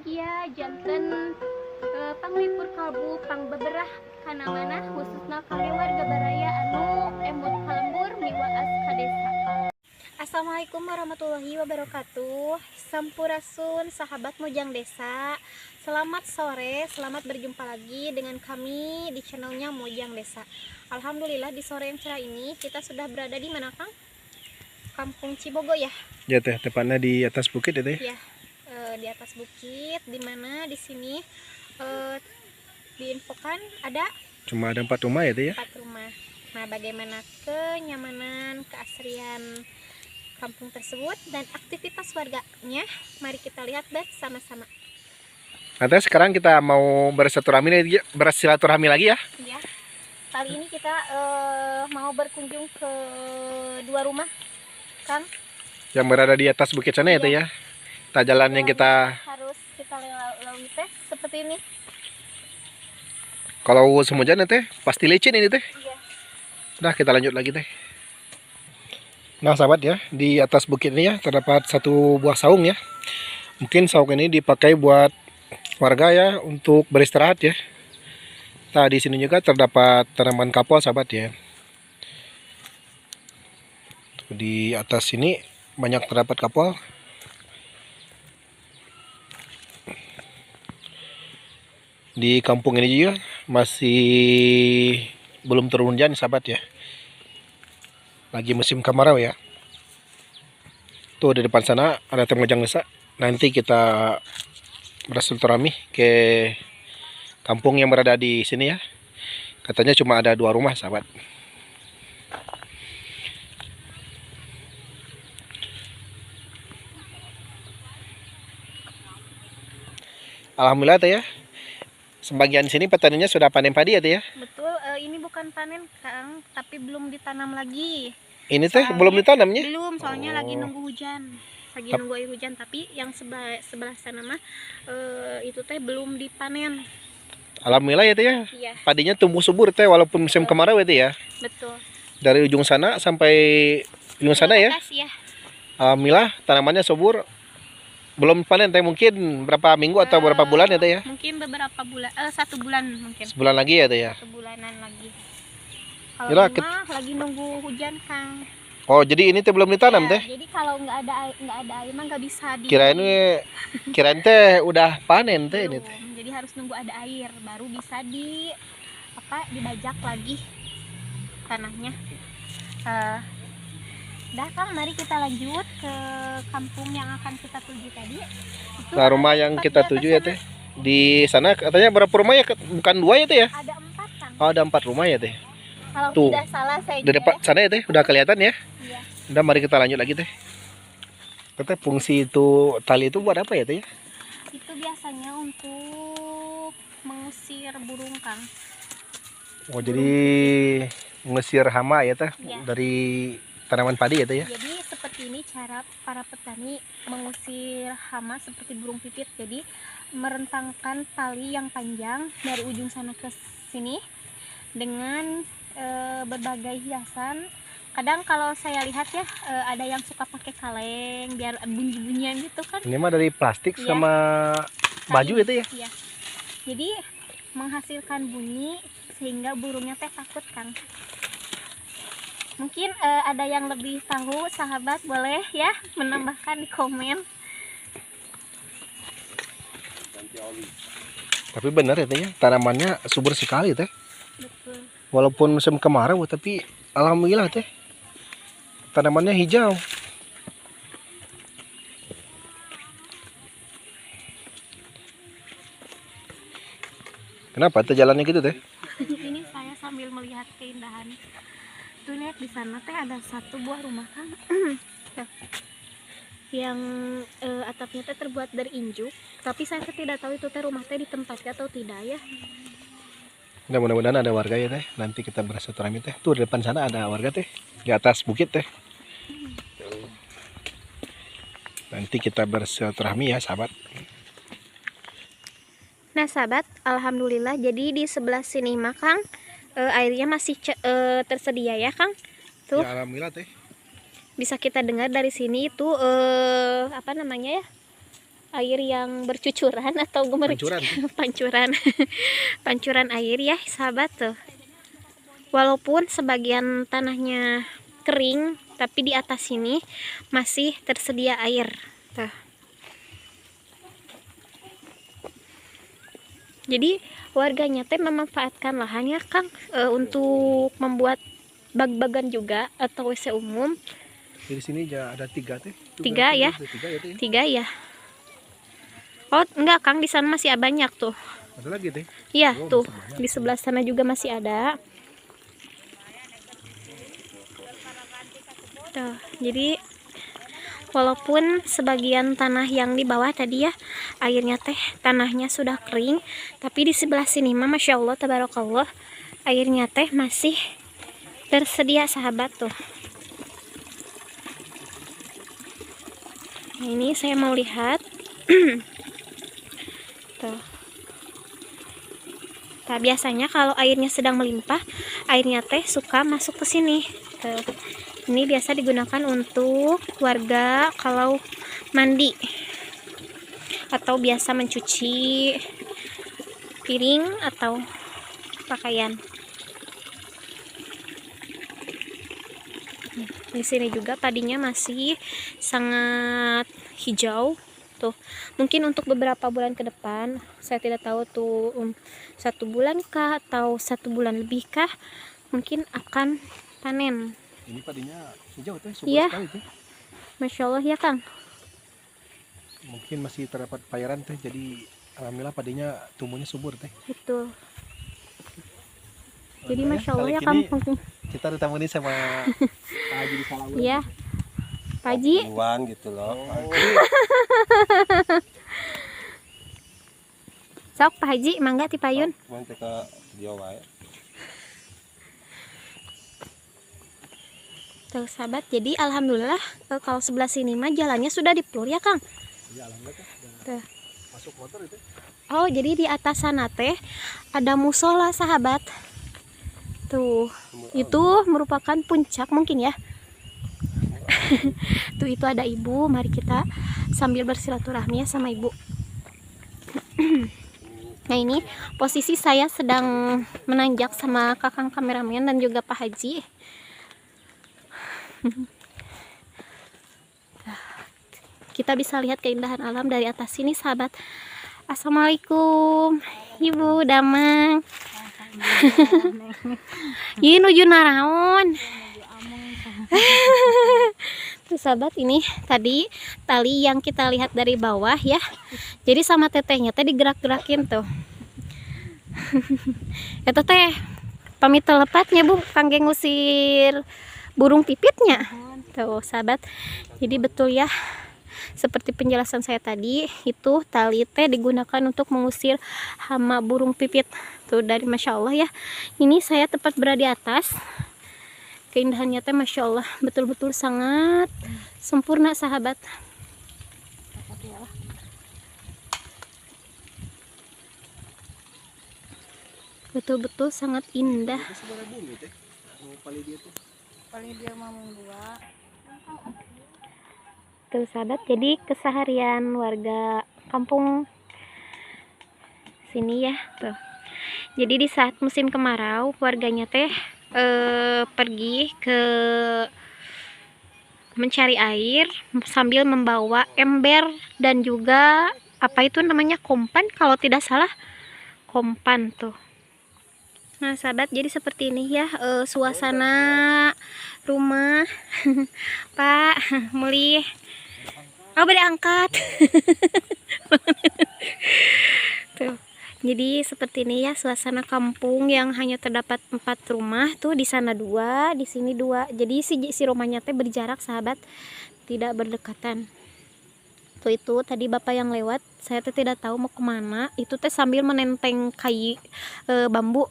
bahagia janten panglipur kalbu pang beberah kana mana khususna kangge warga baraya anu emut kalembur miwaas ka desa. Assalamualaikum warahmatullahi wabarakatuh. Sampurasun sahabat Mojang Desa. Selamat sore, selamat berjumpa lagi dengan kami di channelnya Mojang Desa. Alhamdulillah di sore yang cerah ini kita sudah berada di mana, Kang? Kampung Cibogo ya? Ya teh, tepatnya di atas bukit ya teh. Ya, di atas bukit, di mana di sini diinfokan ada Cuma ada 4 rumah ya teh ya. 4 rumah. Nah, bagaimana kenyamanan, keasrian kampung tersebut dan aktivitas warganya, mari kita lihat bersama-sama. Nanti sekarang kita mau bersilaturahmi lagi ya. Ya, kali ini kita mau berkunjung ke 2 rumah, Kang. Yang berada di atas bukit sana ya teh ya. Kita jalan yang kita harus kita lalui teh seperti ini. kalau semuanya teh pasti licin ini teh. Iya. Nah, kita lanjut lagi teh. Nah, sahabat ya, di atas bukit ini ya terdapat satu buah saung ya. Mungkin saung ini dipakai buat warga ya untuk beristirahat ya. Nah, di sini juga terdapat tanaman kapal sahabat ya. Tuh, di atas sini banyak terdapat kapal. Di kampung ini juga masih belum turun hujan sahabat ya. Lagi musim kemarau ya. Tuh di depan sana ada Mojang Desa. Nanti kita bersilaturahmi ke kampung yang berada di sini ya. Katanya cuma ada 2 rumah sahabat. Alhamdulillah teh ya. Sebagian sini petaninya sudah panen padi ya teh ya. Betul, ini bukan panen, Kang, tapi belum ditanam lagi. Ini teh belum ditanamnya? Belum, soalnya lagi nunggu hujan. Lagi nunggu air hujan, tapi yang sebelah sana mah itu teh belum dipanen. Alhamdulillah ya teh ya. Iya. Padinya tumbuh subur teh walaupun musim kemarau ya teh ya. Betul. Dari ujung sana sampai ujung sana ya. Atas, ya. Alhamdulillah tanamannya subur. Belum panen teh, mungkin berapa minggu atau berapa bulan ya teh ya? Mungkin beberapa bulan, 1 bulan mungkin. Sebulan lagi ya teh ya. Sebulanan lagi. Kalau Yalah, mah lagi nunggu hujan, Kang. Oh, jadi ini teh belum ditanam Ya, teh? jadi kalau nggak ada air mah nggak bisa Kirain teh udah panen teh ini belum. teh. Jadi harus nunggu ada air baru bisa dibajak lagi tanahnya. Dah, Kang, mari kita lanjut ke kampung yang akan kita tuju tadi. Itu Nah, rumah yang kita tuju ya teh. Di sana katanya berapa rumah ya? Bukan 2 ya teh ya? ada 4, Kang. Oh, ada 4 rumah ya teh. Kalau Tuh. tidak salah saya. Di depan sana ya teh, udah kelihatan ya? Iya. Udah, mari kita lanjut lagi teh. Teh, fungsi itu tali itu buat apa ya teh ya? Itu biasanya untuk mengusir burung, Kang. Oh, jadi mengusir hama ya teh Iya. dari tanaman padi ya teh ya? Jadi seperti ini cara para petani mengusir hama seperti burung pipit. Jadi merentangkan tali yang panjang dari ujung sana ke sini dengan berbagai hiasan. Kadang kalau saya lihat ya ada yang suka pakai kaleng biar bunyi-bunyian gitu kan. Ini mah dari plastik Iya. sama baju ya teh ya? Iya. Jadi menghasilkan bunyi sehingga burungnya teh takut, Kang. Mungkin ada yang lebih tahu, sahabat boleh ya menambahkan di komen. Tapi benar ya teh ya, tanamannya subur sekali teh. Betul. Walaupun musim kemarau tapi alhamdulillah teh tanamannya hijau. Kenapa teh jalannya gitu teh? Ini saya sambil melihat keindahan. Tuh, lihat di sana teh ada 1 buah rumah, Kang. Yang atapnya teh terbuat dari injuk, tapi saya tidak tahu itu teh rumah teh ditempati atau tidak ya. Nah, mudah-mudahan ada warga ya teh. Nanti kita bersilaturahmi teh. Tuh di depan sana ada warga teh. Di atas bukit teh. Nanti kita bersilaturahmi ya sahabat. Nah, sahabat, alhamdulillah jadi di sebelah sini mah, Kang, airnya masih tersedia ya, Kang. Tuh. Ya, alhamdulillah teh. Bisa kita dengar dari sini itu apa namanya ya? air yang bercucuran atau gemericik. Pancuran. Pancuran air ya sahabat tuh. Walaupun sebagian tanahnya kering, tapi di atas sini masih tersedia air tuh. Jadi warganya teh memanfaatkan lahannya Kang untuk membuat bag-bagan juga atau WC umum. Di sini ada 3 teh. Tiga ya. Tiga ya. Oh enggak Kang, di sana masih banyak tuh. Ada lagi teh. Iya Oh, tuh, masih banyak. di sebelah sana juga masih ada. Tuh, jadi walaupun sebagian tanah yang di bawah tadi ya airnya teh tanahnya sudah kering, tapi di sebelah sini mah masya Allah tabarakallah airnya teh masih tersedia sahabat tuh. Nah, ini saya mau lihat. Tuh. Nah, biasanya kalau airnya sedang melimpah, airnya teh suka masuk ke sini. Tuh. Ini biasa digunakan untuk warga kalau mandi atau biasa mencuci piring atau pakaian. Di sini juga padinya masih sangat hijau tuh. Mungkin untuk beberapa bulan ke depan, saya tidak tahu tuh 1 bulan kah atau 1 bulan lebih kah, mungkin akan panen. Ini padinya hijau teh, subur Iya. sekali teh. Masya Allah ya Kang. Mungkin masih terdapat pairan teh, jadi alhamdulillah padinya tumbuhnya subur teh. Betul. Jadi Alhamdulillah, Masya Allah kali ya ini kampung. kita ditemani sama Pak Haji di Salawur. Iya. Pak Haji. Buan gitu loh. Sok Pak Haji, mangga ti payun. Nanti ke dia wae. Tuh sahabat, jadi alhamdulillah kalau sebelah sini mah jalannya sudah dipelur ya Kang. Iya, alhamdulillah teh. Tuh. Masuk motor itu. Oh, jadi di atas sana teh ada musola sahabat. Tuh, itu merupakan puncak mungkin ya. Tuh itu ada ibu, mari kita sambil bersilaturahmi ya sama ibu. Nah ini posisi saya sedang menanjak sama kakang kameramen dan juga Pak Haji. Kita bisa lihat keindahan alam dari atas sini sahabat. Assalamualaikum Ibu Damang. Ini nuju naraon. Tuh sahabat, ini tadi tali yang kita lihat dari bawah ya. Jadi sama tetehnya teh digerak-gerakin tuh. Itu teh pamit telepatnya Bu, kangge ngusir burung pipitnya. Tuh sahabat. Jadi betul ya, seperti penjelasan saya tadi, itu tali teh digunakan untuk mengusir hama burung pipit. Tuh dari Masya Allah ya. Ini saya tepat berada di atas. Keindahannya teh Masya Allah, betul-betul sangat sempurna sahabat. Betul-betul sangat indah. Tuh sahabat, jadi keseharian warga kampung sini ya tuh. Jadi di saat musim kemarau warganya teh pergi ke mencari air sambil membawa ember dan juga apa itu namanya kompan kalau tidak salah, kompan tuh. Nah sahabat, jadi seperti ini ya suasana rumah Pak Muli. Oh beda angkat. Tuh. Jadi seperti ini ya suasana kampung yang hanya terdapat 4 rumah tuh, di sana 2, di sini 2. Jadi si rumahnya teh berjarak sahabat, tidak berdekatan. Tuh itu tadi bapak yang lewat, saya teh tidak tahu mau kemana. Itu teh sambil menenteng kayu bambu,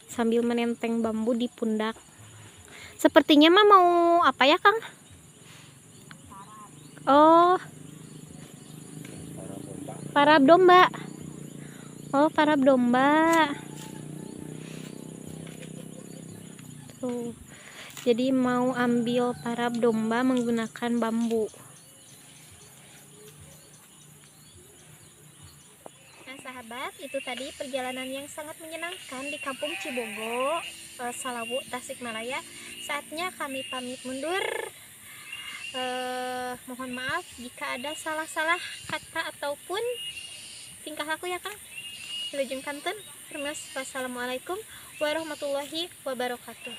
sambil menenteng bambu di pundak. Sepertinya mah mau apa ya Kang? Oh, parab domba. Oh, parab domba. Tuh. Jadi mau ambil parab domba menggunakan bambu. sahabat, itu tadi perjalanan yang sangat menyenangkan di Kampung Cibogo, Salawu, Tasikmalaya. Saatnya kami pamit mundur. Mohon maaf jika ada salah-salah kata ataupun tingkah laku ya Kang. Wilujeng kantun. Wassalamualaikum warahmatullahi wabarakatuh.